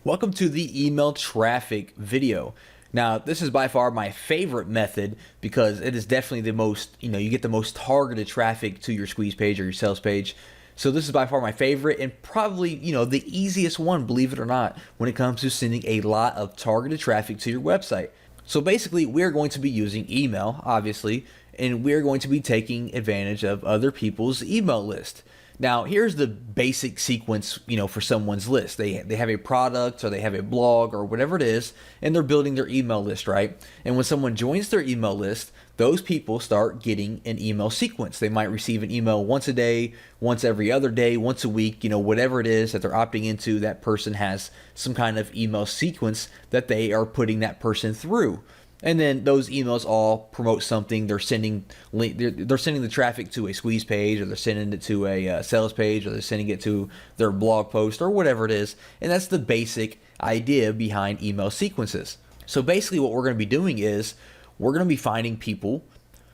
Welcome to the email traffic video. Now, this is by far my favorite method because it is definitely the most, you get the most targeted traffic to your squeeze page or your sales page. So this is by far my favorite and probably, the easiest one, believe it or not, when it comes to sending a lot of targeted traffic to your website. So basically, we're going to be using email, obviously, and we're going to be taking advantage of other people's email list. Now, here's the basic sequence, for someone's list. They have a product or they have a blog or whatever it is, and they're building their email list, right? And when someone joins their email list, those people start getting an email sequence. They might receive an email once a day, once every other day, once a week, whatever it is that they're opting into, that person has some kind of email sequence that they are putting that person through. And then those emails all promote something. They're sending the traffic to a squeeze page, or they're sending it to a sales page, or they're sending it to their blog post, or whatever it is. And that's the basic idea behind email sequences. So basically what we're going to be doing is we're going to be finding people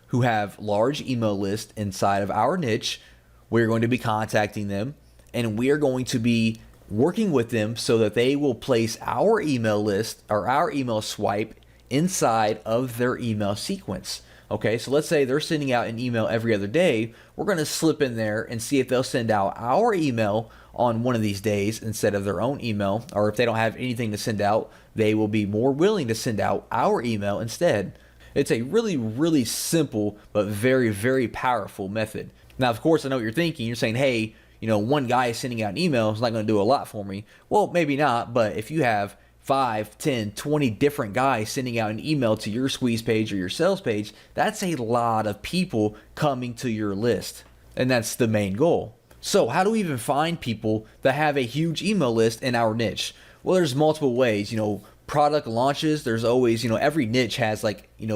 who have large email lists inside of our niche. We're going to be contacting them, and we are going to be working with them so that they will place our email list or our email swipe inside of their email sequence. Okay, so let's say they're sending out an email every other day. We're going to slip in there and see if they'll send out our email on one of these days instead of their own email, or if they don't have anything to send out, they will be more willing to send out our email instead. It's a really, really simple but very, very powerful method. Now, of course, I know what you're thinking. You're saying, hey, one guy sending out an email is not going to do a lot for me. Well, maybe not, but if you have 5, 10, 20 different guys sending out an email to your squeeze page or your sales page, that's a lot of people coming to your list. And that's the main goal. So how do we even find people that have a huge email list in our niche? Well, there's multiple ways. Product launches, there's always, every niche has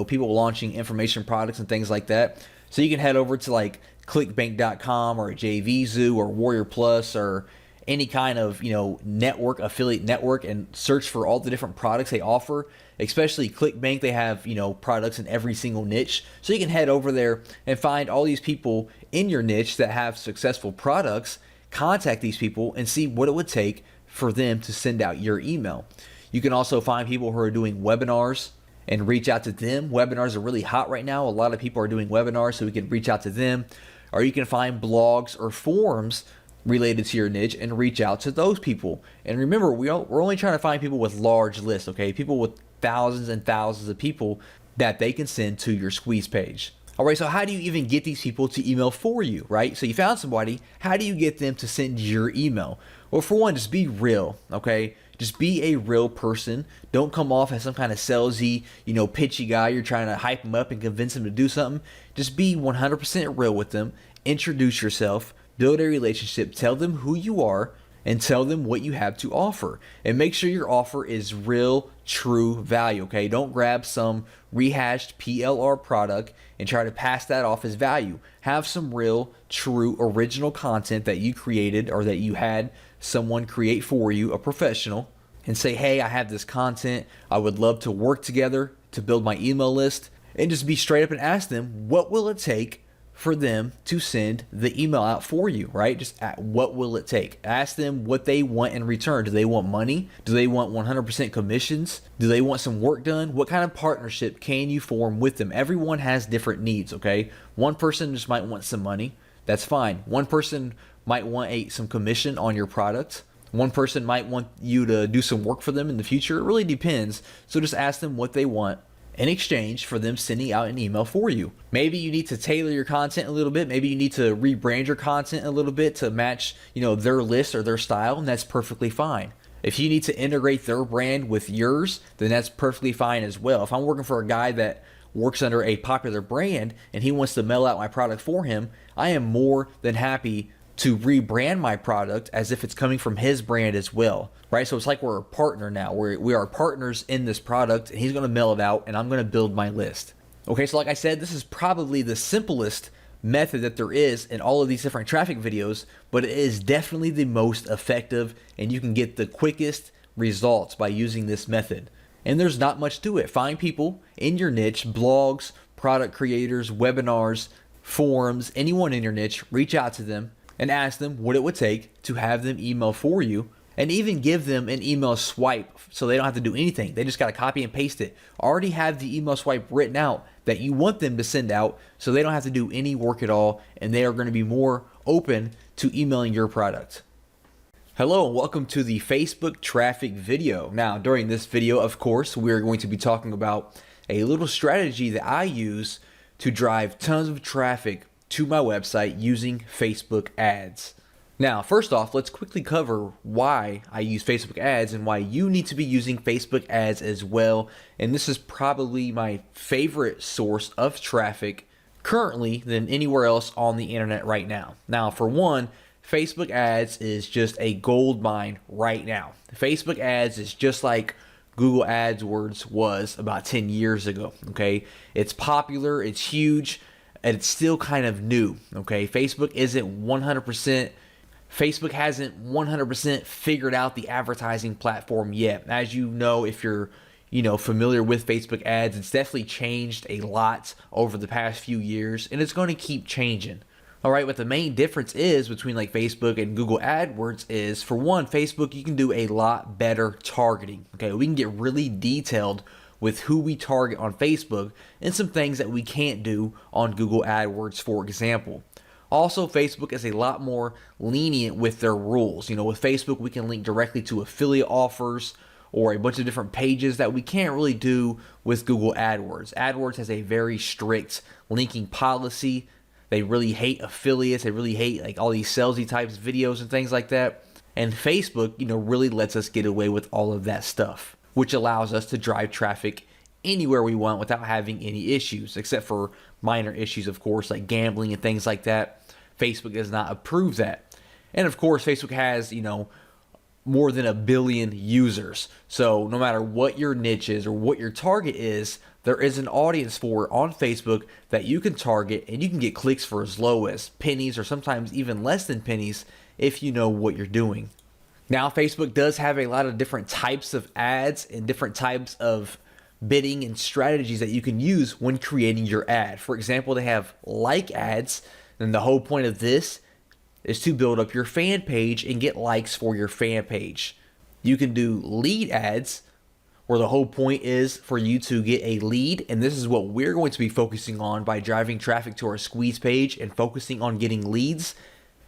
people launching information products and things like that. So you can head over to clickbank.com or JVZoo or Warrior Plus or any kind of network, affiliate network, and search for all the different products they offer. Especially ClickBank, they have products in every single niche, so you can head over there and find all these people in your niche that have successful products. Contact these people and see what it would take for them to send out your email. You can also find people who are doing webinars and reach out to them. Webinars are really hot right now. A lot of people are doing webinars, so we can reach out to them. Or you can find blogs or forums related to your niche and reach out to those people. And remember, we're only trying to find people with large lists, okay? People with thousands and thousands of people that they can send to your squeeze page. All right, so how do you even get these people to email for you, right? So you found somebody, how do you get them to send your email? Well, for one, just be real, okay? Just be a real person. Don't come off as some kind of salesy, pitchy guy. You're trying to hype them up and convince them to do something. Just be 100% real with them. Introduce yourself. Build a relationship, tell them who you are, and tell them what you have to offer. And make sure your offer is real, true value, okay? Don't grab some rehashed PLR product and try to pass that off as value. Have some real, true, original content that you created or that you had someone create for you, a professional, and say, hey, I have this content. I would love to work together to build my email list. And just be straight up and ask them, what will it take for them to send the email out for you, right? Just what will it take? Ask them what they want in return. Do they want money? Do they want 100% commissions? Do they want some work done? What kind of partnership can you form with them? Everyone has different needs, okay? One person just might want some money. That's fine. One person might want some commission on your product. One person might want you to do some work for them in the future. It really depends. So just ask them what they want in exchange for them sending out an email for you. Maybe you need to tailor your content a little bit. Maybe you need to rebrand your content a little bit to match, their list or their style, and that's perfectly fine. If you need to integrate their brand with yours, then that's perfectly fine as well. If I'm working for a guy that works under a popular brand and he wants to mail out my product for him, I am more than happy to rebrand my product as if it's coming from his brand as well, right? So it's like we're a partner now. We are partners in this product, and he's going to mail it out, and I'm going to build my list. Okay, so like I said, this is probably the simplest method that there is in all of these different traffic videos, but it is definitely the most effective, and you can get the quickest results by using this method. And there's not much to it. Find people in your niche, blogs, product creators, webinars, forums, anyone in your niche, reach out to them and ask them what it would take to have them email for you and even give them an email swipe so they don't have to do anything. They just got to copy and paste it. Already have the email swipe written out that you want them to send out so they don't have to do any work at all, and they are going to be more open to emailing your product. Hello and welcome to the Facebook traffic video. Now, during this video, of course, we're going to be talking about a little strategy that I use to drive tons of traffic to my website using Facebook ads. Now, first off, let's quickly cover why I use Facebook ads and why you need to be using Facebook ads as well. And this is probably my favorite source of traffic currently than anywhere else on the internet right now. Now, for one, Facebook ads is just a gold mine right now. Facebook ads is just like Google AdWords was about 10 years ago, okay? It's popular, it's huge, and it's still kind of new, okay? Facebook hasn't 100% figured out the advertising platform yet. As you know, if you're familiar with Facebook ads, it's definitely changed a lot over the past few years, and it's going to keep changing. All right, what the main difference is between like Facebook and Google AdWords is, for one, Facebook, you can do a lot better targeting. Okay, we can get really detailed with who we target on Facebook and some things that we can't do on Google AdWords, for example. Also, Facebook is a lot more lenient with their rules. With Facebook, we can link directly to affiliate offers or a bunch of different pages that we can't really do with Google AdWords. AdWords has a very strict linking policy. They really hate affiliates. They really hate like all these salesy types of videos and things like that. And Facebook, really lets us get away with all of that stuff, which allows us to drive traffic anywhere we want without having any issues, except for minor issues, of course, like gambling and things like that. Facebook does not approve that. And of course, Facebook has, more than 1 billion users. So no matter what your niche is or what your target is, there is an audience for it on Facebook that you can target, and you can get clicks for as low as pennies or sometimes even less than pennies if you know what you're doing. Now, Facebook does have a lot of different types of ads and different types of bidding and strategies that you can use when creating your ad. For example, they have like ads, and the whole point of this is to build up your fan page and get likes for your fan page. You can do lead ads, where the whole point is for you to get a lead, and this is what we're going to be focusing on by driving traffic to our squeeze page and focusing on getting leads.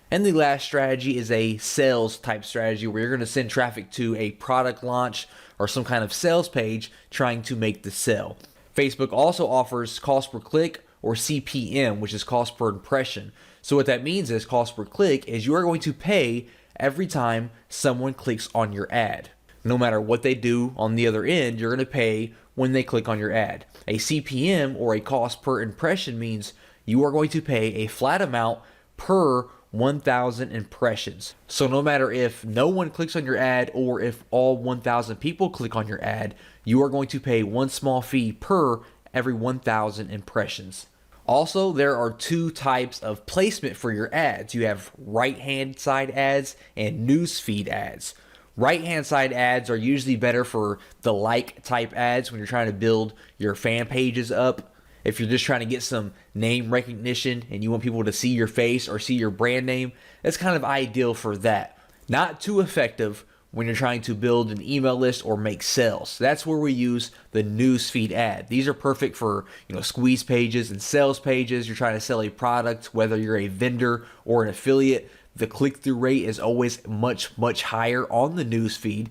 And the last strategy is a sales type strategy, where you're going to send traffic to a product launch or some kind of sales page trying to make the sale. Facebook also offers cost per click, or CPM, which is cost per impression. So what that means is cost per click is you are going to pay every time someone clicks on your ad. No matter what they do on the other end, you're going to pay when they click on your ad. A CPM, or a cost per impression, means you are going to pay a flat amount per 1,000 impressions. So no matter if no one clicks on your ad or if all 1,000 people click on your ad, you are going to pay one small fee per every 1,000 impressions. Also, there are two types of placement for your ads. You have right-hand side ads and newsfeed ads. Right-hand side ads are usually better for the like type ads when you're trying to build your fan pages up. If you're just trying to get some name recognition and you want people to see your face or see your brand name, that's kind of ideal for that. Not too effective when you're trying to build an email list or make sales. That's where we use the newsfeed ad. These are perfect for squeeze pages and sales pages. You're trying to sell a product, whether you're a vendor or an affiliate. The click-through rate is always much, much higher on the newsfeed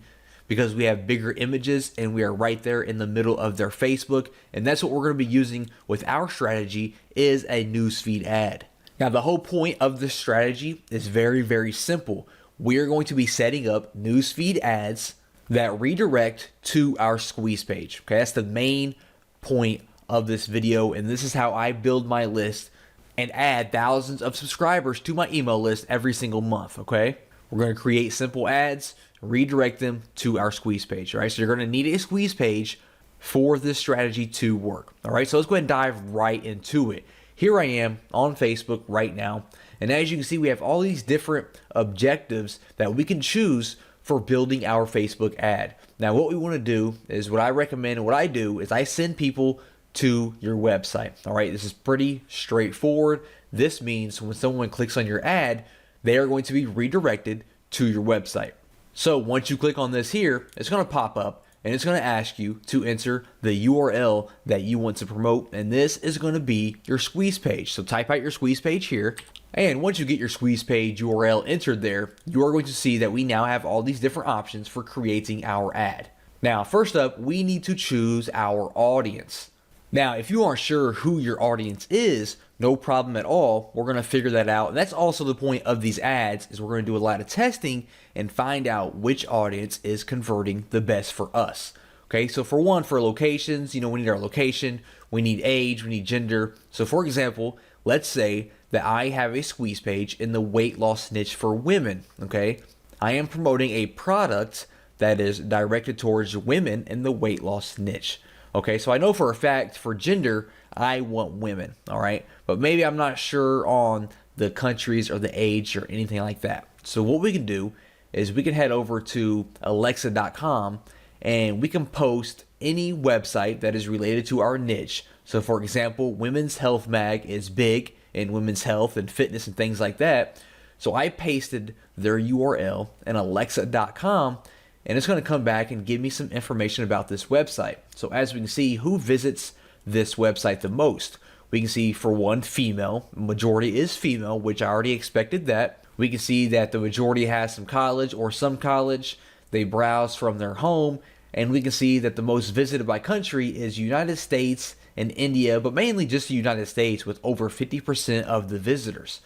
because we have bigger images and we are right there in the middle of their Facebook. And that's what we're going to be using with our strategy, is a newsfeed ad. Now, the whole point of this strategy is very, very simple. We are going to be setting up newsfeed ads that redirect to our squeeze page. Okay, that's the main point of this video, and this is how I build my list and add thousands of subscribers to my email list every single month. Okay, we're going to create simple ads, redirect them to our squeeze page. All right, so you're going to need a squeeze page for this strategy to work. All right, so let's go ahead and dive right into it. Here I am on Facebook right now. And as you can see, we have all these different objectives that we can choose for building our Facebook ad. Now, what we want to do is, what I recommend and what I do is I send people to your website. All right, this is pretty straightforward. This means when someone clicks on your ad, they are going to be redirected to your website. So once you click on this here, it's going to pop up and it's going to ask you to enter the URL that you want to promote. And this is going to be your squeeze page. So type out your squeeze page here. And once you get your squeeze page URL entered there, you are going to see that we now have all these different options for creating our ad. Now, first up, we need to choose our audience. Now, if you aren't sure who your audience is, no problem at all. We're going to figure that out. And that's also the point of these ads, is we're going to do a lot of testing and find out which audience is converting the best for us. Okay, so for one, for locations, we need our location, we need age, we need gender. So for example, let's say that I have a squeeze page in the weight loss niche for women. Okay, I am promoting a product that is directed towards women in the weight loss niche. Okay, so I know for a fact for gender, I want women, all right? But maybe I'm not sure on the countries or the age or anything like that. So what we can do is we can head over to Alexa.com and we can post any website that is related to our niche. So for example, Women's Health Mag is big in women's health and fitness and things like that. So I pasted their URL in Alexa.com, and it's going to come back and give me some information about this website. So as we can see, who visits this website the most? We can see for one, female. Majority is female, which I already expected that. We can see that the majority has some college or some college. They browse from their home, and we can see that the most visited by country is United States and India, but mainly just the United States with over 50% of the visitors.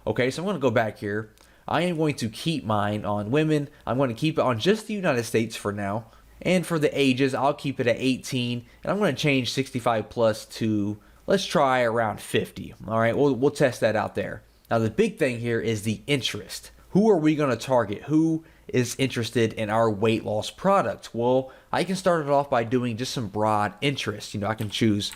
Okay, so I'm going to go back here. I am going to keep mine on women. I'm going to keep it on just the United States for now. And for the ages, I'll keep it at 18. And I'm going to change 65 plus to, let's try around 50. All right, we'll test that out there. Now, the big thing here is the interest. Who are we going to target? Who is interested in our weight loss product? Well, I can start it off by doing just some broad interest. I can choose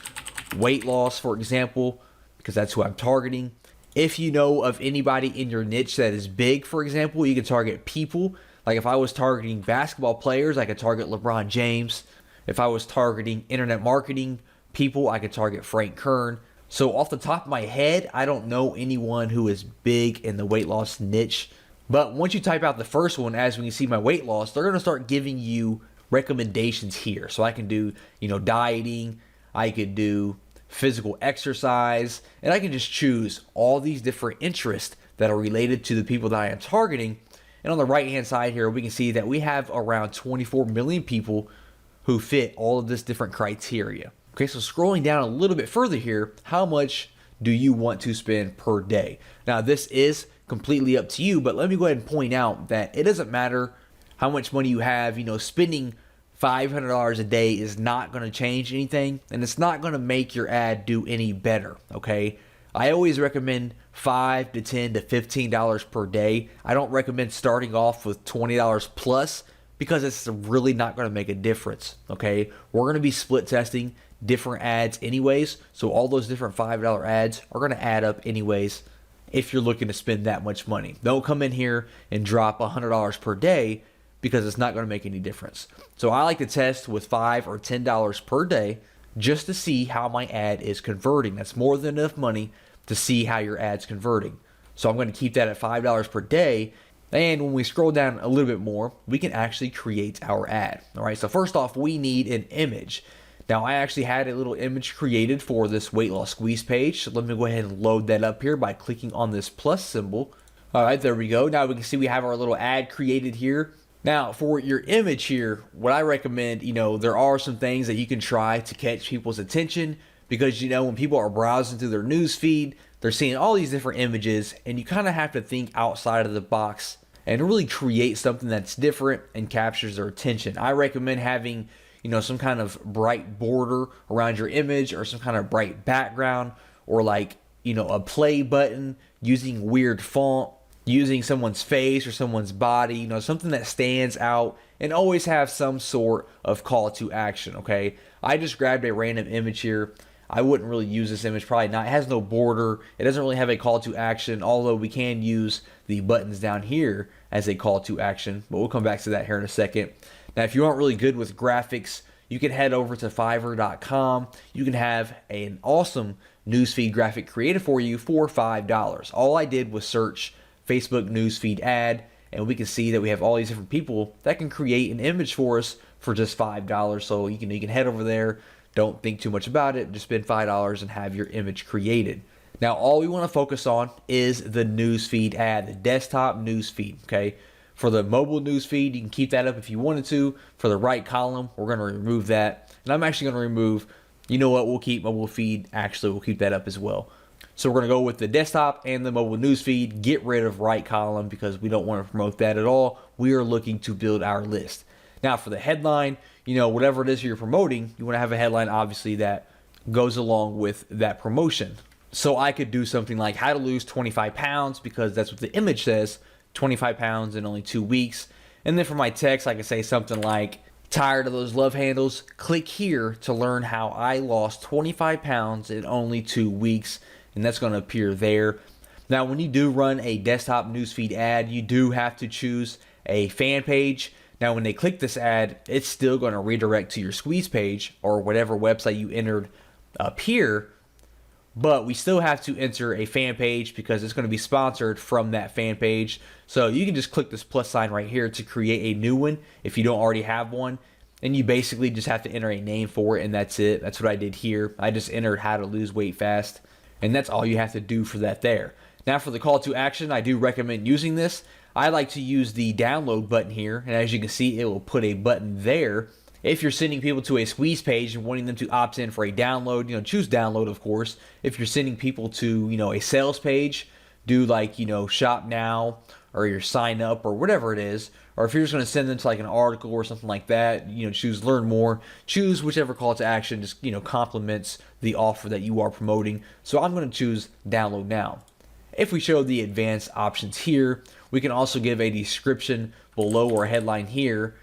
weight loss, for example, because that's who I'm targeting. If you know of anybody in your niche that is big, for example, you can target people. Like if I was targeting basketball players, I could target LeBron James. If I was targeting internet marketing people, I could target Frank Kern. So off the top of my head, I don't know anyone who is big in the weight loss niche. But once you type out the first one, as we can see my weight loss, they're going to start giving you recommendations here. So I can do, dieting. I could do physical exercise, and I can just choose all these different interests that are related to the people that I am targeting. And on the right hand side here, we can see that we have around 24 million people who fit all of this different criteria. Okay, so scrolling down a little bit further here, how much do you want to spend per day? Now this is completely up to you, but let me go ahead and point out that it doesn't matter how much money you have. Spending $500 a day is not going to change anything, and it's not going to make your ad do any better, okay? I always recommend $5 to $10 to $15 per day. I don't recommend starting off with $20 plus because it's really not going to make a difference, okay? We're going to be split testing different ads anyways, so all those different $5 ads are going to add up anyways if you're looking to spend that much money. Don't come in here and drop $100 per day because it's not going to make any difference. So I like to test with $5 or $10 per day just to see how my ad is converting. That's more than enough money to see how your ad's converting. So I'm going to keep that at $5 per day. And when we scroll down a little bit more, we can actually create our ad. All right, so first off, we need an image. Now, I actually had a little image created for this weight loss squeeze page. So let me go ahead and load that up here by clicking on this plus symbol. All right, there we go. Now we can see we have our little ad created here. Now, for your image here, what I recommend, there are some things that you can try to catch people's attention because, when people are browsing through their news feed, they're seeing all these different images, and you kind of have to think outside of the box and really create something that's different and captures their attention. I recommend having, some kind of bright border around your image or some kind of bright background or like, a play button using weird font, using someone's face or someone's body, something that stands out, and always have some sort of call to action, okay? I just grabbed a random image here. I wouldn't really use this image, probably not. It has no border. It doesn't really have a call to action, although we can use the buttons down here as a call to action, but we'll come back to that here in a second. Now, if you aren't really good with graphics, you can head over to Fiverr.com. You can have an awesome newsfeed graphic created for you for $5. All I did was search Facebook newsfeed ad, and we can see that we have all these different people that can create an image for us for just $5. So you can head over there, don't think too much about it, just spend $5 and have your image created. Now all we want to focus on is the newsfeed ad, the desktop newsfeed. Okay, for the mobile newsfeed, you can keep that up if you wanted to. For the right column, we're going to remove that, and I'm actually going to remove, you know what, we'll keep mobile feed. Actually, we'll keep that up as well. So we're going to go with the desktop and the mobile newsfeed, get rid of right column because we don't want to promote that at all. We are looking to build our list. Now for the headline, you know, whatever it is you're promoting, you want to have a headline obviously that goes along with that promotion. So I could do something like how to lose 25 pounds because that's what the image says, 25 pounds in only 2 weeks. And then for my text, I could say something like, tired of those love handles? Click here to learn how I lost 25 pounds in only 2 weeks. And that's going to appear there. Now, when you do run a desktop newsfeed ad, you do have to choose a fan page. Now, when they click this ad, it's still going to redirect to your squeeze page or whatever website you entered up here. But we still have to enter a fan page because it's going to be sponsored from that fan page. So you can just click this plus sign right here to create a new one if you don't already have one. And you basically just have to enter a name for it, and that's it. That's what I did here. I just entered how to lose weight fast. And that's all you have to do for that there. Now for the call to action, I do recommend using this. I like to use the download button here. And as you can see, it will put a button there. If you're sending people to a squeeze page and wanting them to opt in for a download, you know, choose download, of course. If you're sending people to, you know, a sales page, do like, you know, shop now or your sign up or whatever it is. Or if you're just going to send them to like an article or something like that, you know, choose learn more, choose whichever call to action just, you know, complements the offer that you are promoting. So I'm going to choose download now. If we show the advanced options here, we can also give a description below or a headline here,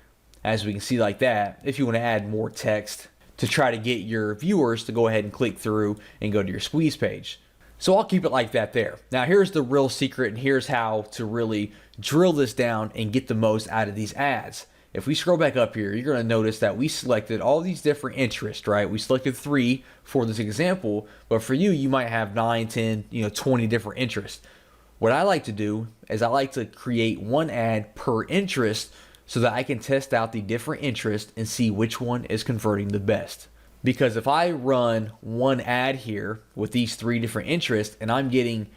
as we can see like that, if you want to add more text to try to get your viewers to go ahead and click through and go to your squeeze page. So I'll keep it like that there. Now here's the real secret, and here's how to really drill this down and get the most out of these ads. If we scroll back up here, you're going to notice that we selected all these different interests, right? We selected 3 for this example, but for you, you might have 9, 10, 20 different interests. What I like to do is I like to create one ad per interest so that I can test out the different interests and see which one is converting the best. Because if I run one ad here with these 3 different interests and I'm getting,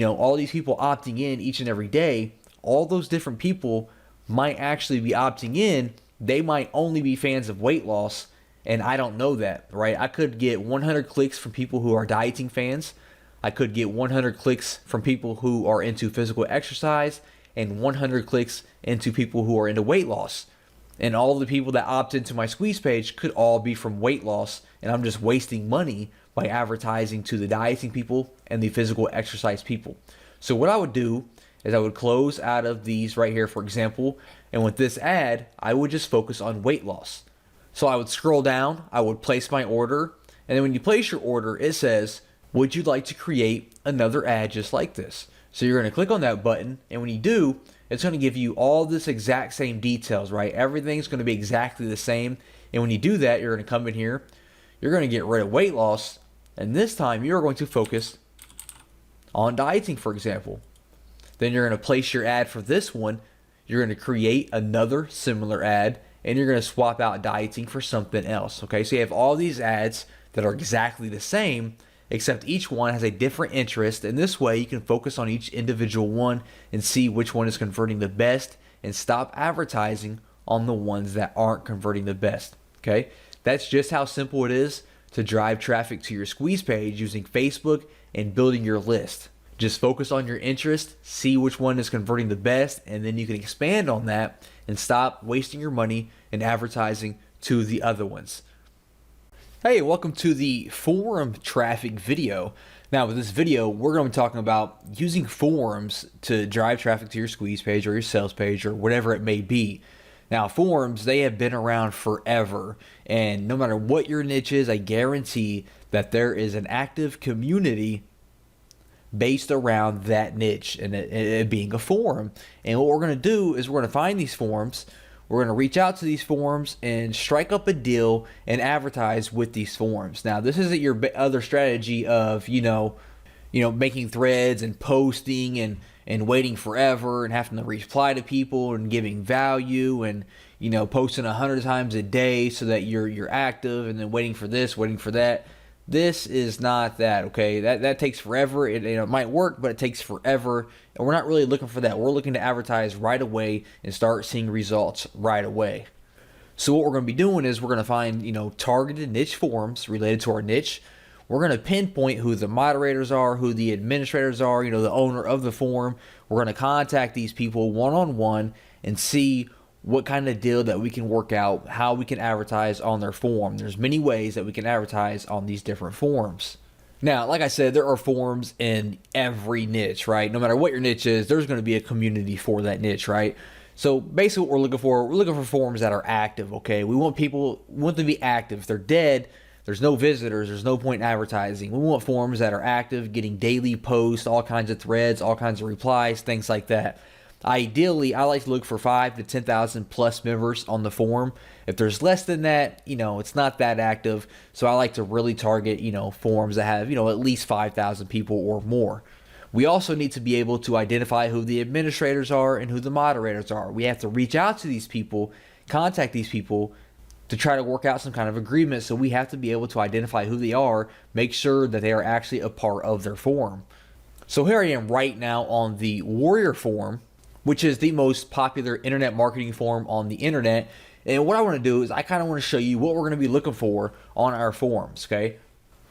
all these people opting in each and every day, all those different people might actually be opting in. They might only be fans of weight loss, and I don't know that, right? I could get 100 clicks from people who are dieting fans. I could get 100 clicks from people who are into physical exercise and 100 clicks into people who are into weight loss. And all of the people that opt into my squeeze page could all be from weight loss, and I'm just wasting money by advertising to the dieting people and the physical exercise people. So what I would do is I would close out of these right here, for example, and with this ad, I would just focus on weight loss. So I would scroll down, I would place my order, and then when you place your order, it says, would you like to create another ad just like this? So you're going to click on that button, and when you do, it's going to give you all this exact same details, right? Everything's going to be exactly the same. And when you do that, you're going to come in here, you're going to get rid of weight loss, and this time you're going to focus on dieting, for example. Then you're going to place your ad for this one. You're going to create another similar ad, and you're going to swap out dieting for something else. Okay, so you have all these ads that are exactly the same, except each one has a different interest. And this way you can focus on each individual one and see which one is converting the best and stop advertising on the ones that aren't converting the best. Okay, that's just how simple it is to drive traffic to your squeeze page using Facebook and building your list. Just focus on your interest, see which one is converting the best, and then you can expand on that and stop wasting your money and advertising to the other ones. Hey, welcome to the forum traffic video. Now with this video, we're going to be talking about using forums to drive traffic to your squeeze page or your sales page or whatever it may be. Now forums, they have been around forever, and no matter what your niche is, I guarantee that there is an active community based around that niche and it being a forum. And what we're going to do is we're going to find these forums. We're going to reach out to these forums and strike up a deal and advertise with these forums. Now, this isn't your other strategy of, making threads and posting and and waiting forever and having to reply to people and giving value and, you know, posting 100 times a day so that you're active, and then waiting for this, waiting for that. This is not that, okay? That takes forever. It might work, but it takes forever, and we're not really looking for that. We're looking to advertise right away and start seeing results right away. So what we're going to be doing is we're going to find, you know, targeted niche forums related to our niche. We're going to pinpoint who the moderators are, who the administrators are, you know, the owner of the forum. We're going to contact these people one-on-one and see what kind of deal that we can work out, how we can advertise on their forum. There's many ways that we can advertise on these different forums. Now, like I said, there are forums in every niche, right? No matter what your niche is, there's going to be a community for that niche, right? So basically what we're looking for forums that are active, okay? We want them to be active. If they're dead, there's no visitors, there's no point in advertising. We want forums that are active, getting daily posts, all kinds of threads, all kinds of replies, things like that. Ideally, I like to look for 5,000 to 10,000 plus members on the forum. If there's less than that, you know, it's not that active. So I like to really target, you know, forums that have, you know, at least 5,000 people or more. We also need to be able to identify who the administrators are and who the moderators are. We have to reach out to these people, contact these people to try to work out some kind of agreement. So we have to be able to identify who they are, make sure that they are actually a part of their forum. So here I am right now on the Warrior forum, which is the most popular internet marketing forum on the internet. And what I want to do is I kind of want to show you what we're going to be looking for on our forums, okay?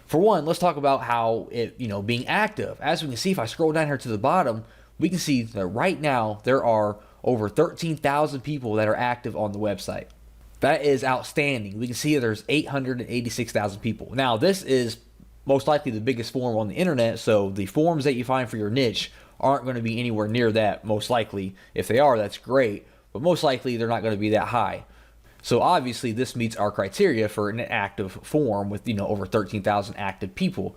For one, let's talk about how it, you know, being active. As we can see, if I scroll down here to the bottom, we can see that right now there are over 13,000 people that are active on the website. That is outstanding. We can see there's 886,000 people. Now, this is most likely the biggest forum on the internet, so the forums that you find for your niche aren't going to be anywhere near that, most likely. If they are, that's great, but most likely they're not going to be that high. So obviously this meets our criteria for an active forum with, you know, over 13,000 active people.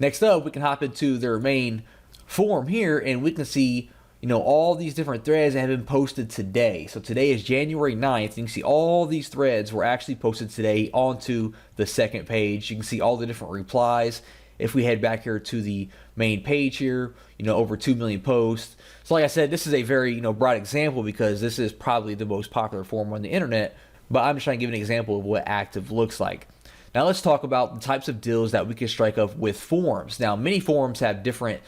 Next up, we can hop into their main forum here, and we can see, you know, all these different threads that have been posted today. So today is January 9th. You can see all these threads were actually posted today onto the second page. You can see all the different replies. If we head back here to the main page here, you know, over 2 million posts. So like I said, this is a very, you know, broad example because this is probably the most popular forum on the internet, but I'm just trying to give an example of what active looks like. Now let's talk about the types of deals that we can strike up with forums. Now, many forums have different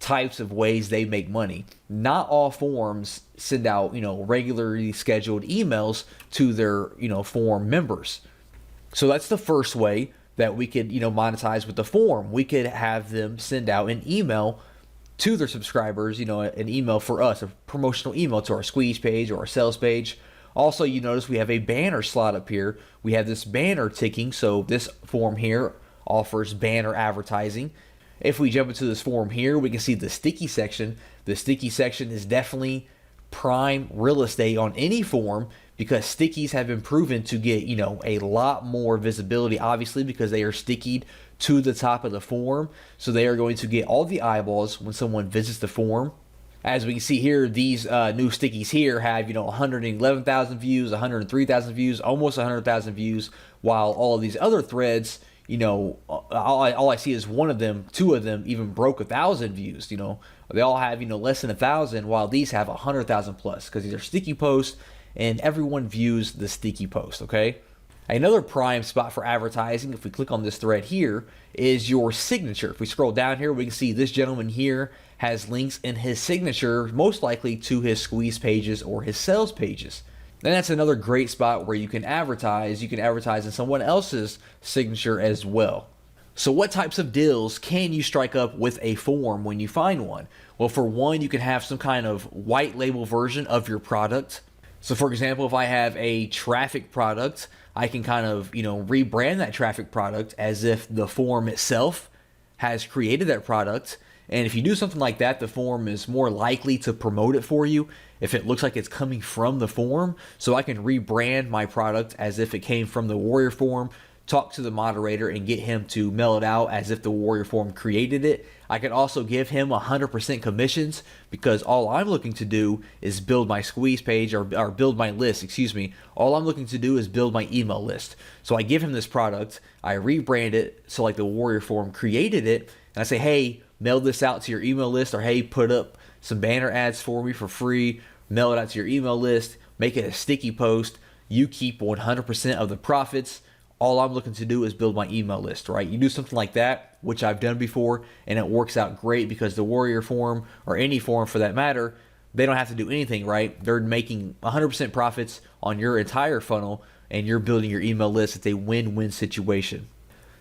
types of ways they make money. Not all forums send out, you know, regularly scheduled emails to their, you know, forum members. So that's the first way that we could, you know, monetize with the forum. We could have them send out an email to their subscribers, you know, an email for us, a promotional email to our squeeze page or our sales page. Also, you notice we have a banner slot up here. We have this banner ticking, so this forum here offers banner advertising. If we jump into this forum here, we can see the sticky section. The sticky section is definitely prime real estate on any forum because stickies have been proven to get, you know, a lot more visibility, obviously, because they are stickied to the top of the forum. So they are going to get all the eyeballs when someone visits the forum. As we can see here, these new stickies here have, you know, 111,000 views, 103,000 views, almost 100,000 views, while all of these other threads, you know, all I see is one of them, two of them even broke 1,000 views. You know, they all have, you know, less than 1,000, while these have 100,000 plus because these are sticky posts and everyone views the sticky post, okay? Another prime spot for advertising, if we click on this thread here, is your signature. If we scroll down here, we can see this gentleman here has links in his signature, most likely to his squeeze pages or his sales pages. And that's another great spot where you can advertise. You can advertise in someone else's signature as well. So what types of deals can you strike up with a forum when you find one? Well, for one, you can have some kind of white label version of your product. So for example, if I have a traffic product, I can kind of, you know, rebrand that traffic product as if the forum itself has created that product. And if you do something like that, the forum is more likely to promote it for you if it looks like it's coming from the forum. So I can rebrand my product as if it came from the Warrior forum, talk to the moderator and get him to mail it out as if the Warrior forum created it. I can also give him 100% commissions because all I'm looking to do is build my squeeze page or build my list, excuse me. All I'm looking to do is build my email list. So I give him this product, I rebrand it so like the Warrior forum created it, and I say, hey, mail this out to your email list, or hey, put up some banner ads for me for free, mail it out to your email list, make it a sticky post. You keep 100% of the profits. All I'm looking to do is build my email list, right? You do something like that, which I've done before, and it works out great because the Warrior Forum, or any forum for that matter, they don't have to do anything, right? They're making 100% profits on your entire funnel, and you're building your email list. It's a win-win situation.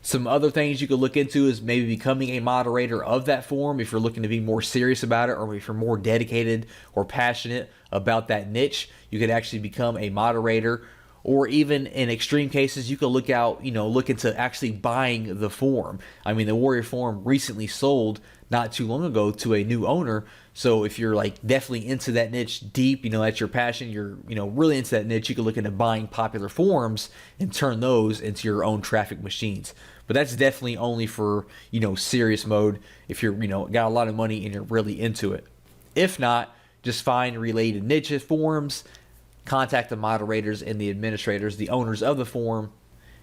Some other things you could look into is maybe becoming a moderator of that forum if you're looking to be more serious about it, or if you're more dedicated or passionate about that niche. You could actually become a moderator, or even in extreme cases, you could look into actually buying the forum. I mean, the Warrior Forum recently sold not too long ago to a new owner. So if you're like definitely into that niche deep, that's your passion, you're, really into that niche, you could look into buying popular forums and turn those into your own traffic machines. But that's definitely only for, serious mode if you're, got a lot of money and you're really into it. If not, just find related niche forums, contact the moderators and the administrators, the owners of the forum,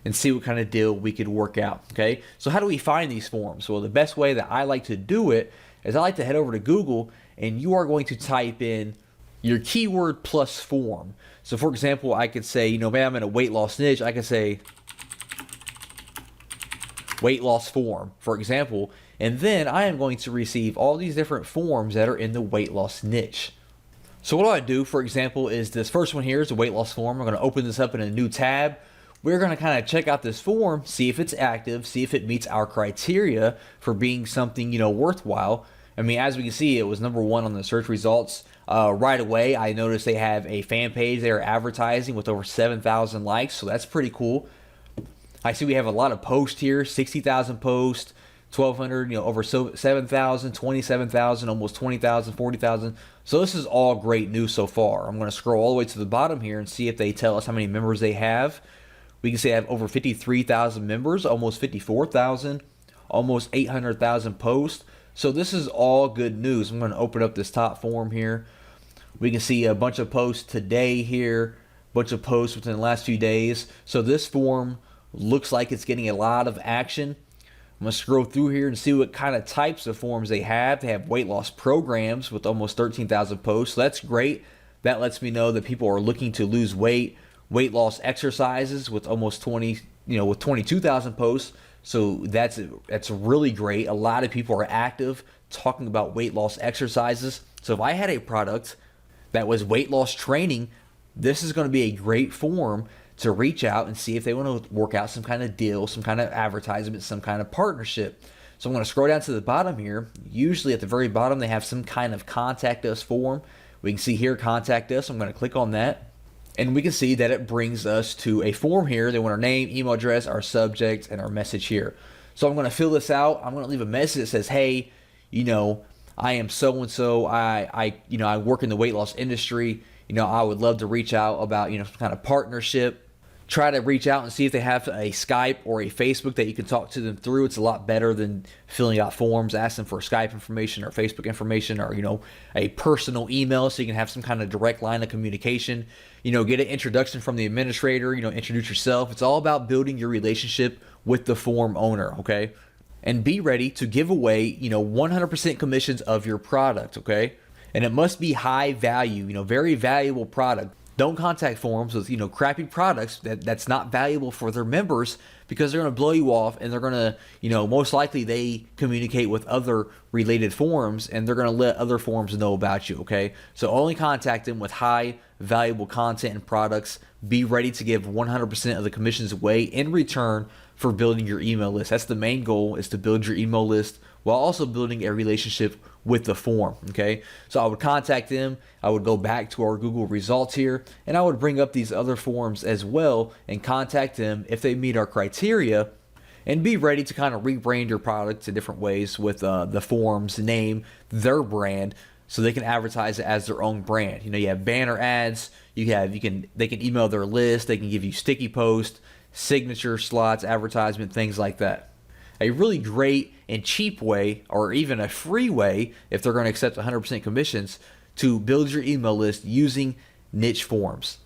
and see what kind of deal we could work out. Okay, so how do we find these forums? Well, the best way that I like to do it is I like to head over to Google, and you are going to type in your keyword plus forum. So for example, I could say, man, I'm in a weight loss niche. I could say weight loss forum, for example, and then I am going to receive all these different forums that are in the weight loss niche. So what do I do, for example, is this first one here is a weight loss forum. I'm going to open this up in a new tab. We're going to kind of check out this forum, see if it's active, see if it meets our criteria for being something, worthwhile. I mean, as we can see, it was #1 on the search results. Right away, I noticed they have a fan page they are advertising with over 7,000 likes, so that's pretty cool. I see we have a lot of posts here, 60,000 posts, 1,200, over 7,000, 27,000, almost 20,000, 40,000. So this is all great news so far. I'm going to scroll all the way to the bottom here and see if they tell us how many members they have. We can see I have over 53,000 members, almost 54,000, almost 800,000 posts. So this is all good news. I'm going to open up this top forum here. We can see a bunch of posts today here, a bunch of posts within the last few days. So this forum looks like it's getting a lot of action. I'm going to scroll through here and see what kind of types of forums they have. They have weight loss programs with almost 13,000 posts. So that's great. That lets me know that people are looking to lose weight. Weight loss exercises with almost 22,000 posts. So that's really great. A lot of people are active talking about weight loss exercises. So if I had a product that was weight loss training, this is going to be a great forum to reach out and see if they want to work out some kind of deal, some kind of advertisement, some kind of partnership. So I'm going to scroll down to the bottom here. Usually at the very bottom, they have some kind of contact us form. We can see here, contact us. I'm going to click on that. And we can see that it brings us to a form here. They want our name, email address, our subject, and our message here. So I'm going to fill this out. I'm going to leave a message that says, hey, I am so-and-so. I work in the weight loss industry. I would love to reach out about, some kind of partnership. Try to reach out and see if they have a Skype or a Facebook that you can talk to them through. It's a lot better than filling out forms, asking for Skype information or Facebook information, or, a personal email so you can have some kind of direct line of communication. Get an introduction from the administrator, introduce yourself. It's all about building your relationship with the forum owner, okay? And be ready to give away, 100% commissions of your product, okay? And it must be high value, very valuable product. Don't contact forums with, crappy products that's not valuable for their members, because they're going to blow you off, and they're going to, most likely they communicate with other related forums, and they're going to let other forums know about you, okay? So only contact them with high valuable content and products. Be ready to give 100% of the commissions away in return for building your email list. That's the main goal, is to build your email list while also building a relationship with the forum, okay? So I would contact them. I would go back to our Google results here, and I would bring up these other forums as well and contact them if they meet our criteria, and be ready to kind of rebrand your product to different ways with the forum's name, their brand, so they can advertise it as their own brand. You have banner ads. They can email their list. They can give you sticky posts, signature slots, advertisement, things like that. A really great and cheap way, or even a free way, if they're going to accept 100% commissions, to build your email list using niche forums.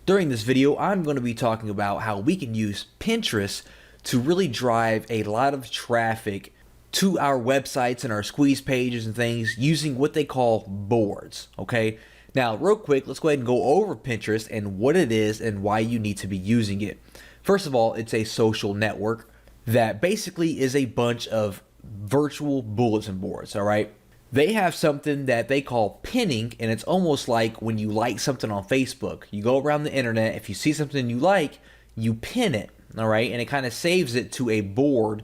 During this video, I'm going to be talking about how we can use Pinterest to really drive a lot of traffic to our websites and our squeeze pages and things using what they call boards, okay? Now, real quick, let's go ahead and go over Pinterest and what it is and why you need to be using it. First of all, it's a social network that basically is a bunch of virtual bulletin boards, all right? They have something that they call pinning, and it's almost like when you like something on Facebook. You go around the internet, if you see something you like, you pin it, all right? And it kind of saves it to a board,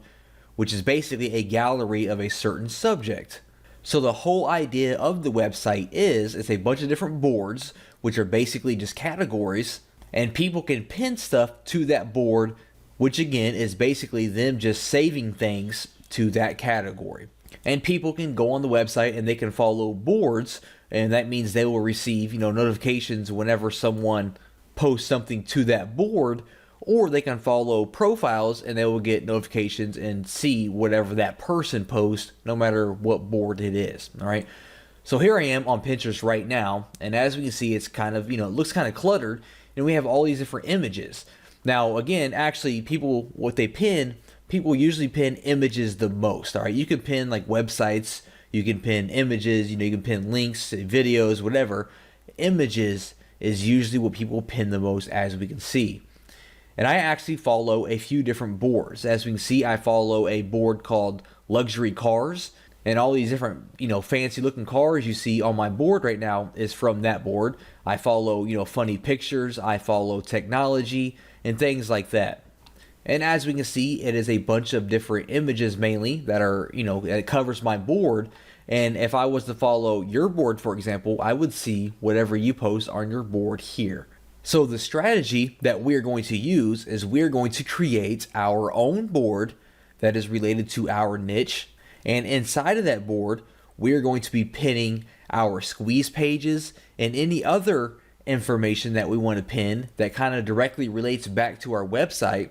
which is basically a gallery of a certain subject. So the whole idea of the website is it's a bunch of different boards, which are basically just categories, and people can pin stuff to that board, which again is basically them just saving things to that category. And people can go on the website and they can follow boards, and that means they will receive, notifications whenever someone posts something to that board, or they can follow profiles and they will get notifications and see whatever that person posts, no matter what board it is. All right. So here I am on Pinterest right now, and as we can see, it's kind of, it looks kind of cluttered, and we have all these different images. Now, again, actually, people usually pin images the most. All right. You can pin like websites, you can pin images, you can pin links, videos, whatever. Images is usually what people pin the most, as we can see. And I actually follow a few different boards. As we can see, I follow a board called Luxury Cars, and all these different, fancy looking cars you see on my board right now is from that board. I follow, funny pictures, I follow technology and things like that. And as we can see, it is a bunch of different images mainly that are, it covers my board. And if I was to follow your board, for example, I would see whatever you post on your board here. So the strategy that we're going to use is we're going to create our own board that is related to our niche. And inside of that board, we're going to be pinning our squeeze pages and any other information that we want to pin that kind of directly relates back to our website.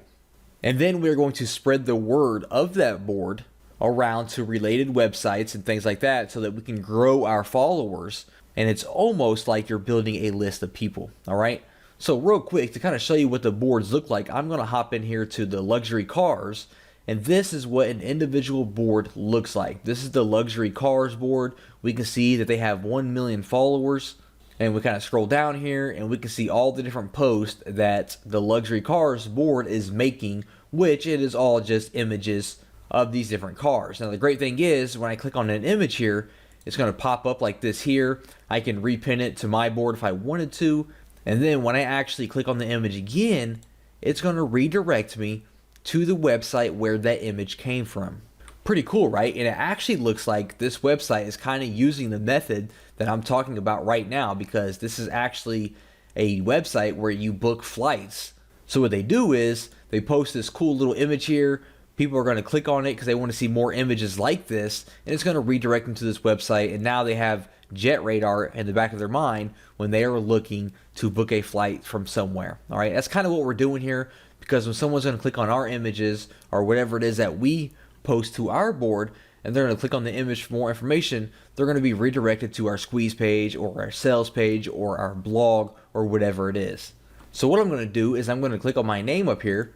And then we're going to spread the word of that board around to related websites and things like that so that we can grow our followers. And it's almost like you're building a list of people, all right? So real quick, to kind of show you what the boards look like, I'm going to hop in here to the Luxury Cars, and this is what an individual board looks like. This is the Luxury Cars board. We can see that they have 1 million followers, and we kind of scroll down here and we can see all the different posts that the Luxury Cars board is making, which it is all just images of these different cars. Now the great thing is when I click on an image here, it's going to pop up like this here. I can repin it to my board if I wanted to. And then when I actually click on the image again, it's going to redirect me to the website where that image came from. Pretty cool, right? And it actually looks like this website is kind of using the method that I'm talking about right now, because this is actually a website where you book flights. So what they do is they post this cool little image here. People are going to click on it because they want to see more images like this, and it's going to redirect them to this website. And now they have Jet Radar in the back of their mind when they are looking to book a flight from somewhere. All right, that's kind of what we're doing here, because when someone's going to click on our images or whatever it is that we post to our board, and they're going to click on the image for more information, they're going to be redirected to our squeeze page or our sales page or our blog or whatever it is. So what I'm going to do is I'm going to click on my name up here.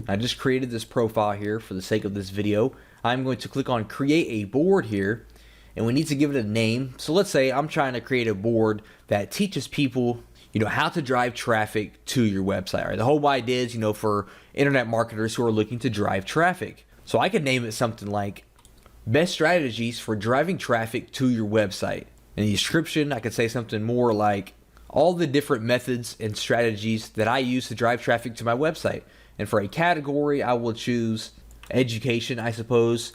I just created this profile here for the sake of this video. I'm going to click on create a board here, and we need to give it a name. So let's say I'm trying to create a board that teaches people, how to drive traffic to your website. Right? The whole idea is, for internet marketers who are looking to drive traffic. So I could name it something like best strategies for driving traffic to your website. In the description, I could say something more like all the different methods and strategies that I use to drive traffic to my website. And for a category, I will choose education, I suppose.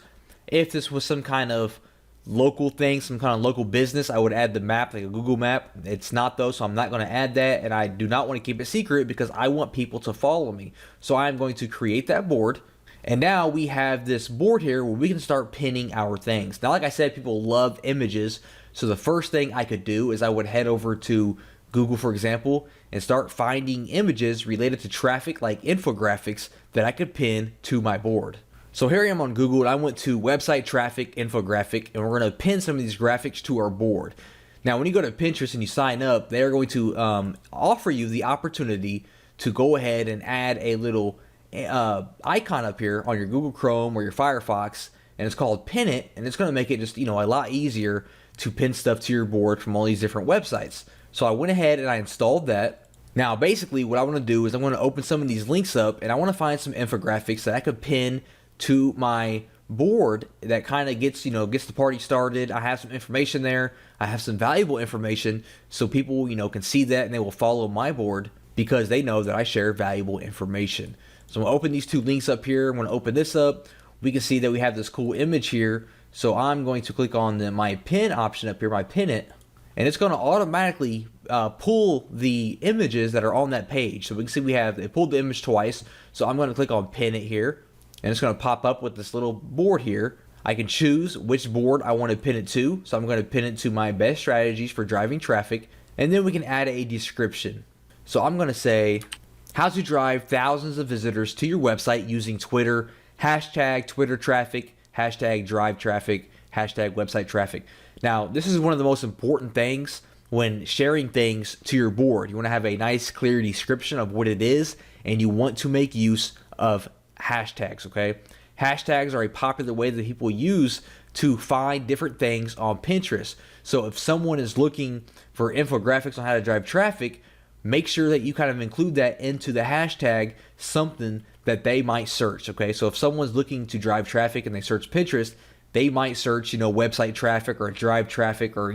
If this was some kind of local thing, some kind of local business, I would add the map, like a Google map. It's not though, so I'm not going to add that, and I do not want to keep it secret because I want people to follow me. So I'm going to create that board, and now we have this board here where we can start pinning our things. Now, like I said, people love images, so the first thing I could do is I would head over to Google, for example, and start finding images related to traffic, like infographics, that I could pin to my board. So here I am on Google, and I went to website traffic infographic, and we're going to pin some of these graphics to our board. Now, when you go to Pinterest and you sign up, they're going to offer you the opportunity to go ahead and add a little icon up here on your Google Chrome or your Firefox, and it's called Pin It, and it's going to make it just, a lot easier to pin stuff to your board from all these different websites. So I went ahead and I installed that. Now, basically, what I want to do is I'm going to open some of these links up, and I want to find some infographics that I could pin to my board that kind of gets the party started. I have some information there. I have some valuable information, so people, can see that and they will follow my board because they know that I share valuable information. So I'm going to open these two links up here. I'm going to open this up. We can see that we have this cool image here. So I'm going to click on my pin option up here, my Pin It, and it's going to automatically pull the images that are on that page. So we can see it pulled the image twice. So I'm going to click on Pin It here, and it's going to pop up with this little board here. I can choose which board I want to pin it to. So I'm going to pin it to my best strategies for driving traffic, and then we can add a description. So I'm going to say, how to drive thousands of visitors to your website using Twitter, hashtag Twitter traffic, hashtag drive traffic, hashtag website traffic. Now, this is one of the most important things when sharing things to your board. You want to have a nice, clear description of what it is, and you want to make use of hashtags, okay? Hashtags are a popular way that people use to find different things on Pinterest. So if someone is looking for infographics on how to drive traffic, make sure that you kind of include that into the hashtag, something that they might search, okay? So if someone's looking to drive traffic and they search Pinterest, they might search, website traffic or drive traffic, or,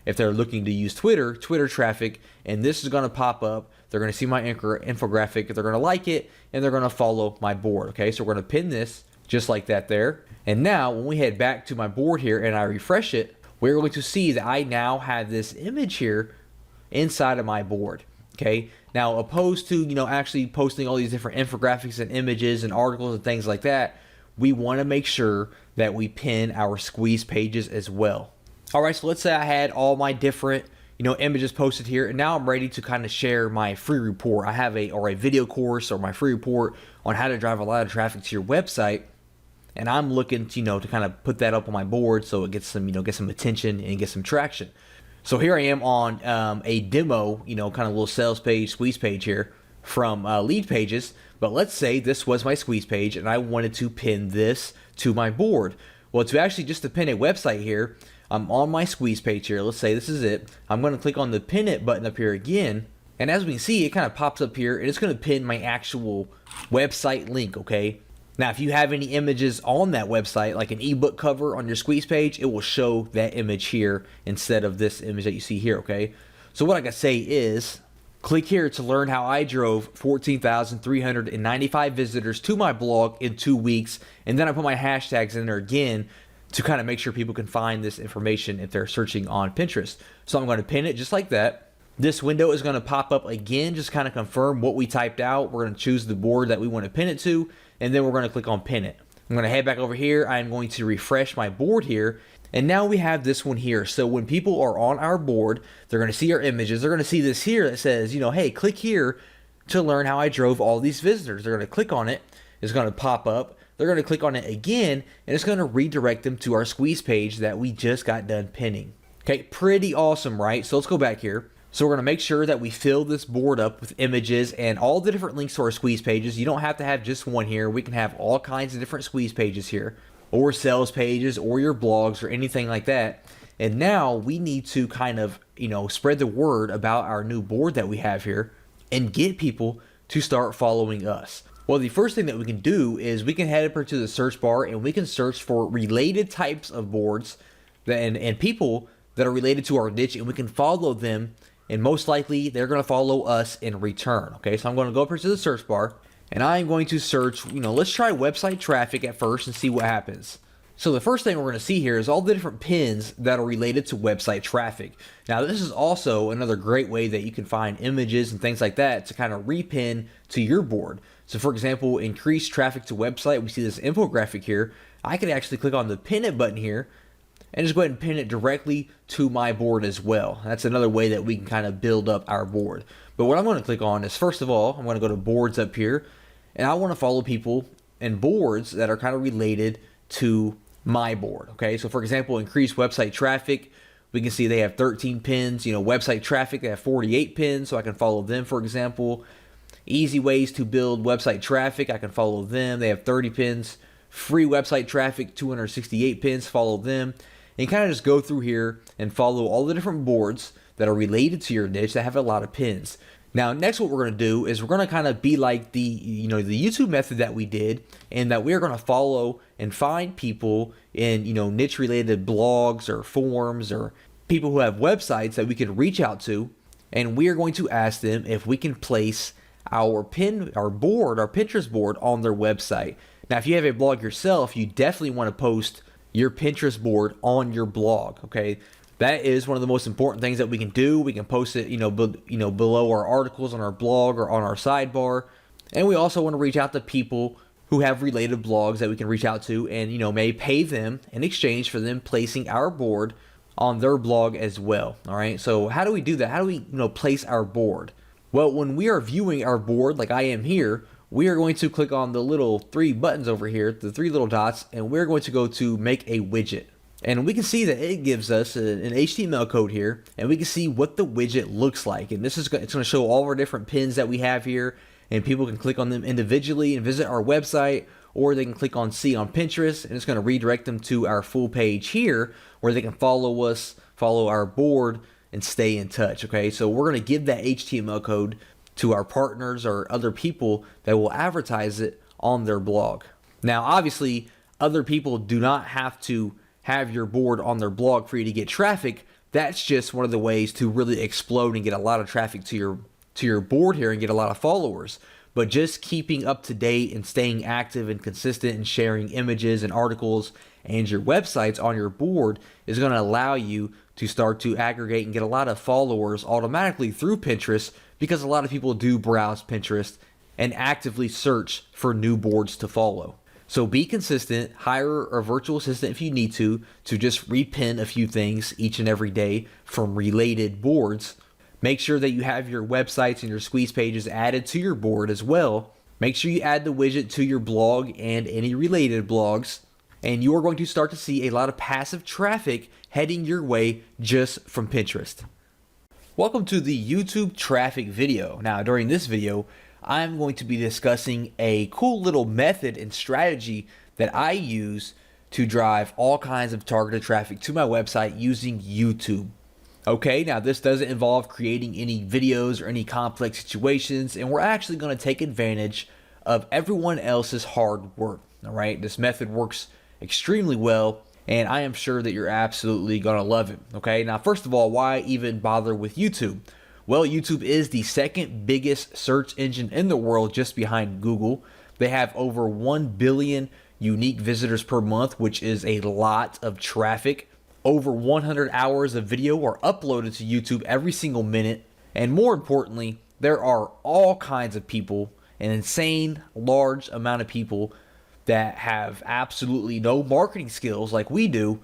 if they're looking to use Twitter traffic, and this is going to pop up. They're going to see my infographic, they're going to like it, and they're going to follow my board, okay? So we're going to pin this just like that there. And now when we head back to my board here and I refresh it, we're going to see that I now have this image here inside of my board. Okay, now opposed to, actually posting all these different infographics and images and articles and things like that, we want to make sure that we pin our squeeze pages as well. All right, so let's say I had all my different, images posted here, and now I'm ready to kind of share my free report. I have a video course or my free report on how to drive a lot of traffic to your website, and I'm looking to, to kind of put that up on my board so it gets some, get some attention and get some traction. So here I am on a demo, kind of little sales page, squeeze page here from Lead Pages. But let's say this was my squeeze page and I wanted to pin this to my board. Well, just to pin a website here, I'm on my squeeze page here. Let's say this is it. I'm going to click on the Pin It button up here again. And as we can see, it kind of pops up here and it's going to pin my actual website link, okay? Now, if you have any images on that website, like an ebook cover on your squeeze page, it will show that image here instead of this image that you see here, okay? So what I can say is, click here to learn how I drove 14,395 visitors to my blog in 2 weeks, and then I put my hashtags in there again to kind of make sure people can find this information if they're searching on Pinterest. So I'm going to pin it just like that. This window is going to pop up again, just kind of confirm what we typed out. We're going to choose the board that we want to pin it to, and then we're going to click on Pin It. I'm going to head back over here. I'm going to refresh my board here, and now we have this one here. So when people are on our board, they're going to see our images. They're going to see this here that says, hey, click here to learn how I drove all these visitors. They're going to click on it. It's going to pop up. They're going to click on it again, and it's going to redirect them to our squeeze page that we just got done pinning. Okay, pretty awesome, right? So let's go back here. So we're going to make sure that we fill this board up with images and all the different links to our squeeze pages. You don't have to have just one here. We can have all kinds of different squeeze pages here, or sales pages, or your blogs, or anything like that. And now we need to kind of, spread the word about our new board that we have here and get people to start following us. Well, the first thing that we can do is we can head over to the search bar and we can search for related types of boards and people that are related to our niche, and we can follow them, and most likely they're going to follow us in return. Okay, so I'm going to go up here to the search bar and I'm going to search, let's try website traffic at first and see what happens. So the first thing we're going to see here is all the different pins that are related to website traffic. Now, this is also another great way that you can find images and things like that to kind of repin to your board. So for example, increase traffic to website. We see this infographic here. I can actually click on the Pin It button here and just go ahead and pin it directly to my board as well. That's another way that we can kind of build up our board. But what I'm going to click on is, first of all, I'm going to go to boards up here, and I want to follow people and boards that are kind of related to my board. Okay, so for example, increase website traffic. We can see they have 13 pins. Website traffic, they have 48 pins, so I can follow them, for example. Easy ways to build website traffic, I can follow them. They have 30 pins. free website traffic, 268 pins, follow them, and kind of just go through here and follow all the different boards that are related to your niche that have a lot of pins. Now, next what we're going to do is we're going to kind of be like the YouTube method that we did, and that we're going to follow and find people in, niche related blogs or forums or people who have websites that we can reach out to, and we are going to ask them if we can place our Pinterest board on their website. Now, if you have a blog yourself, you definitely want to post your Pinterest board on your blog, okay? That is one of the most important things that we can do. We can post it, below our articles on our blog or on our sidebar. And we also want to reach out to people who have related blogs that we can reach out to and, may pay them in exchange for them placing our board on their blog as well. All right. So how do we do that? How do we, place our board? Well, when we are viewing our board, like I am here, we are going to click on the little three buttons over here, the three little dots, and we're going to go to make a widget. And we can see that it gives us an HTML code here, and we can see what the widget looks like. And it's going to show all our different pins that we have here, and people can click on them individually and visit our website, or they can click on see on Pinterest, and it's going to redirect them to our full page here where they can follow us, follow our board, and stay in touch. Okay, so we're going to give that HTML code to our partners or other people that will advertise it on their blog. Now, obviously, other people do not have to have your board on their blog for you to get traffic. That's just one of the ways to really explode and get a lot of traffic to your board here and get a lot of followers. But just keeping up to date and staying active and consistent and sharing images and articles and your websites on your board is going to allow you to start to aggregate and get a lot of followers automatically through Pinterest, because a lot of people do browse Pinterest and actively search for new boards to follow. So be consistent, hire a virtual assistant if you need to just repin a few things each and every day from related boards. Make sure that you have your websites and your squeeze pages added to your board as well. Make sure you add the widget to your blog and any related blogs, and you are going to start to see a lot of passive traffic heading your way just from Pinterest. Welcome to the YouTube traffic video. Now, during this video, I'm going to be discussing a cool little method and strategy that I use to drive all kinds of targeted traffic to my website using YouTube. Okay, now this doesn't involve creating any videos or any complex situations, and we're actually going to take advantage of everyone else's hard work. All right, this method works extremely well, and I am sure that you're absolutely going to love it. Okay, now first of all, why even bother with YouTube? Well, YouTube is the second biggest search engine in the world, just behind Google. They have over 1 billion unique visitors per month, which is a lot of traffic. Over 100 hours of video are uploaded to YouTube every single minute. And more importantly, there are all kinds of people, an insane large amount of people that have absolutely no marketing skills like we do,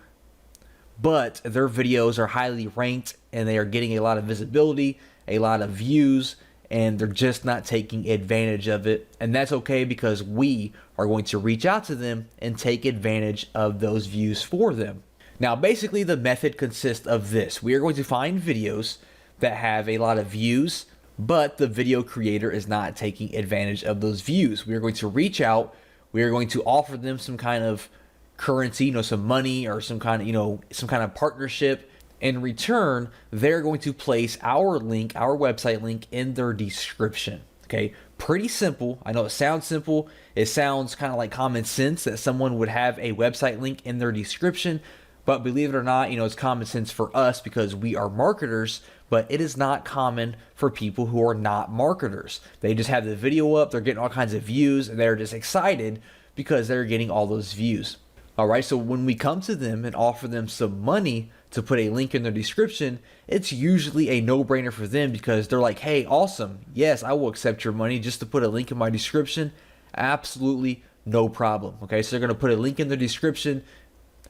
but their videos are highly ranked and they are getting a lot of visibility, a lot of views, and they're just not taking advantage of it. And that's okay, because we are going to reach out to them and take advantage of those views for them. Now, basically the method consists of this. We are going to find videos that have a lot of views, but the video creator is not taking advantage of those views. We are going to reach out. We are going to offer them some kind of currency, some money or some kind of partnership. In return, they're going to place our link, our website link, in their description. Okay, pretty simple. I know it sounds simple. It sounds kind of like common sense that someone would have a website link in their description, but believe it or not, it's common sense for us because we are marketers, but it is not common for people who are not marketers. They just have the video up, they're getting all kinds of views, and they're just excited because they're getting all those views. All right, so when we come to them and offer them some money to put a link in their description, it's usually a no-brainer for them because they're like, hey, awesome. Yes, I will accept your money just to put a link in my description. Absolutely no problem. Okay, so they're going to put a link in the description,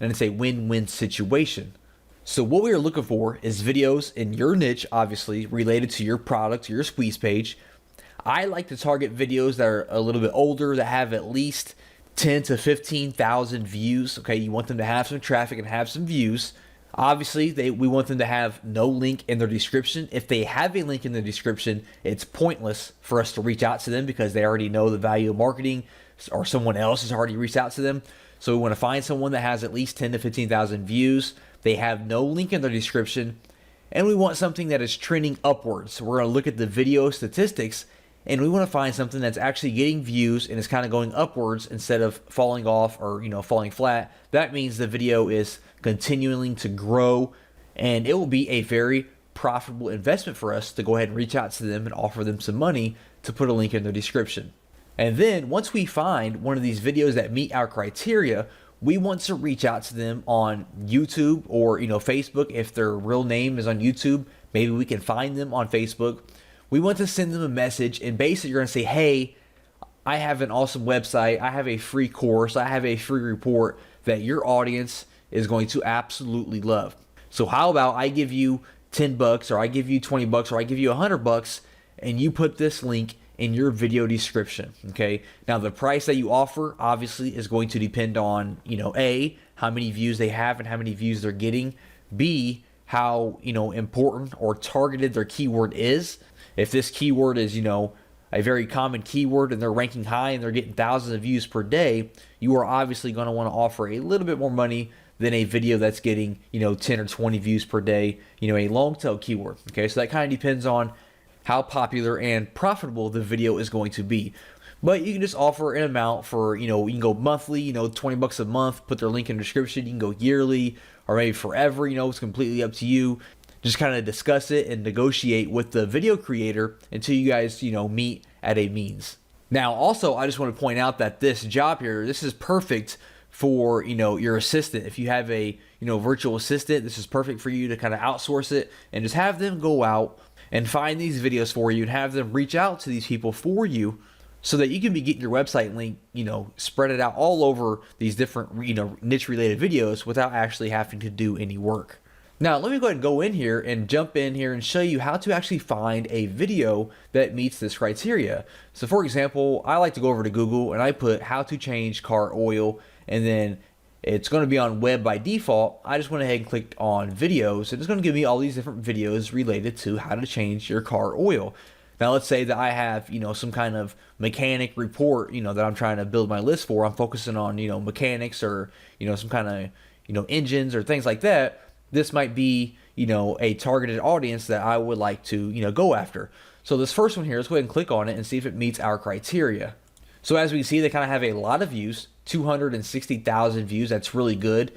and it's a win-win situation. So what we are looking for is videos in your niche, obviously, related to your product, your squeeze page. I like to target videos that are a little bit older, that have at least 10 to 15,000 views. Okay, you want them to have some traffic and have some views. Obviously, we want them to have no link in their description. If they have a link in the description, it's pointless for us to reach out to them because they already know the value of marketing or someone else has already reached out to them. So we want to find someone that has at least 10 to 15,000 views. They have no link in their description, and we want something that is trending upwards. So we're going to look at the video statistics, and we want to find something that's actually getting views and is kind of going upwards instead of falling off or falling flat. That means the video is continuing to grow, and it will be a very profitable investment for us to go ahead and reach out to them and offer them some money to put a link in their description. And then once we find one of these videos that meet our criteria, we want to reach out to them on YouTube or Facebook. If their real name is on YouTube, maybe we can find them on Facebook. We want to send them a message, and basically you're going to say, hey, I have an awesome website, I have a free course, I have a free report that your audience is going to absolutely love. So how about I give you $10, or I give you $20, or I give you $100, and you put this link in your video description. Okay. Now the price that you offer obviously is going to depend on, A, how many views they have and how many views they're getting. B, how, important or targeted their keyword is. If this keyword is, a very common keyword and they're ranking high and they're getting thousands of views per day, you are obviously going to want to offer a little bit more money than a video that's getting, 10 or 20 views per day, a long tail keyword. Okay. So that kind of depends on how popular and profitable the video is going to be. But you can just offer an amount for, you can go monthly, $20 a month, put their link in the description. You can go yearly or maybe forever, it's completely up to you. Just kind of discuss it and negotiate with the video creator until you guys, meet at a means. Now, also, I just want to point out that this job here, this is perfect for, your assistant. If you have a, virtual assistant, this is perfect for you to kind of outsource it and just have them go out and find these videos for you and have them reach out to these people for you so that you can be getting your website link, spread it out all over these different, niche related videos without actually having to do any work. Now, let me go ahead and go in here and jump in here and show you how to actually find a video that meets this criteria. So for example, I like to go over to Google and I put how to change car oil, and then it's going to be on web by default. I just went ahead and clicked on videos, and it's going to give me all these different videos related to how to change your car oil. Now, let's say that I have, some kind of mechanic report, that I'm trying to build my list for. I'm focusing on, mechanics or, some kind of, engines or things like that. This might be, a targeted audience that I would like to, go after. So this first one here, let's go ahead and click on it and see if it meets our criteria. So as we can see, they kind of have a lot of views, 260,000 views. That's really good.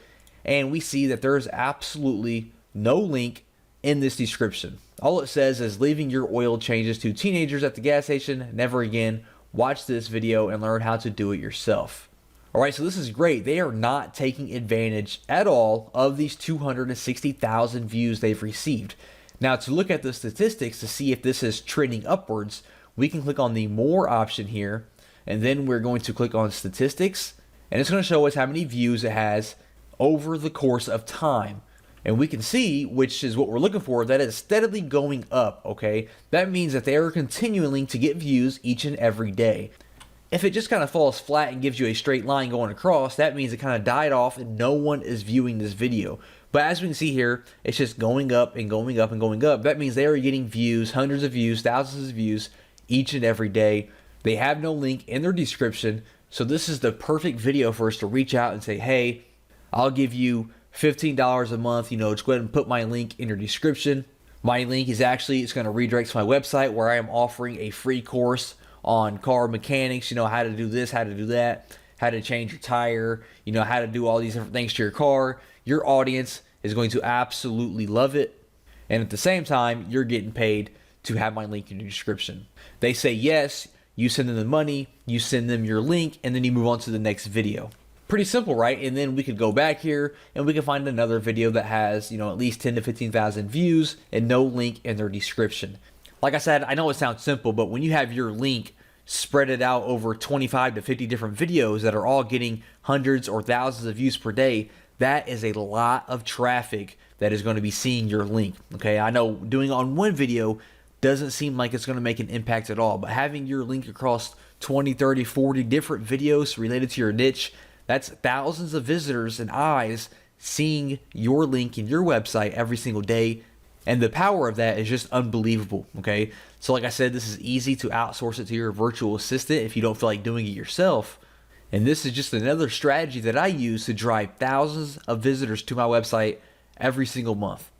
And we see that there's absolutely no link in this description. All it says is leaving your oil changes to teenagers at the gas station. Never again. Watch this video and learn how to do it yourself. All right, so this is great. They are not taking advantage at all of these 260,000 views they've received. Now, to look at the statistics to see if this is trending upwards, we can click on the more option here, and then we're going to click on statistics, and it's going to show us how many views it has over the course of time. And we can see, which is what we're looking for, that it's steadily going up, okay? That means that they are continuing to get views each and every day. If it just kind of falls flat and gives you a straight line going across, that means it kind of died off and no one is viewing this video. But as we can see here, it's just going up and going up and going up. That means they are getting views, hundreds of views, thousands of views each and every day. They have no link in their description. So this is the perfect video for us to reach out and say, hey, I'll give you $15 a month, just go ahead and put my link in your description. My link is it's going to redirect to my website where I am offering a free course on car mechanics, how to do this, how to do that, how to change your tire, how to do all these different things to your car. Your audience is going to absolutely love it. And at the same time, you're getting paid to have my link in your description. They say yes, you send them the money, you send them your link, and then you move on to the next video. Pretty simple, right? And then we could go back here and we can find another video that has, at least 10 to 15,000 views and no link in their description. Like I said, I know it sounds simple, but when you have your link spread it out over 25 to 50 different videos that are all getting hundreds or thousands of views per day, that is a lot of traffic that is going to be seeing your link. Okay, I know doing it on one video doesn't seem like it's going to make an impact at all, but having your link across 20, 30, 40 different videos related to your niche, that's thousands of visitors and eyes seeing your link in your website every single day. And the power of that is just unbelievable, okay? So like I said, this is easy to outsource it to your virtual assistant if you don't feel like doing it yourself. And this is just another strategy that I use to drive thousands of visitors to my website every single month.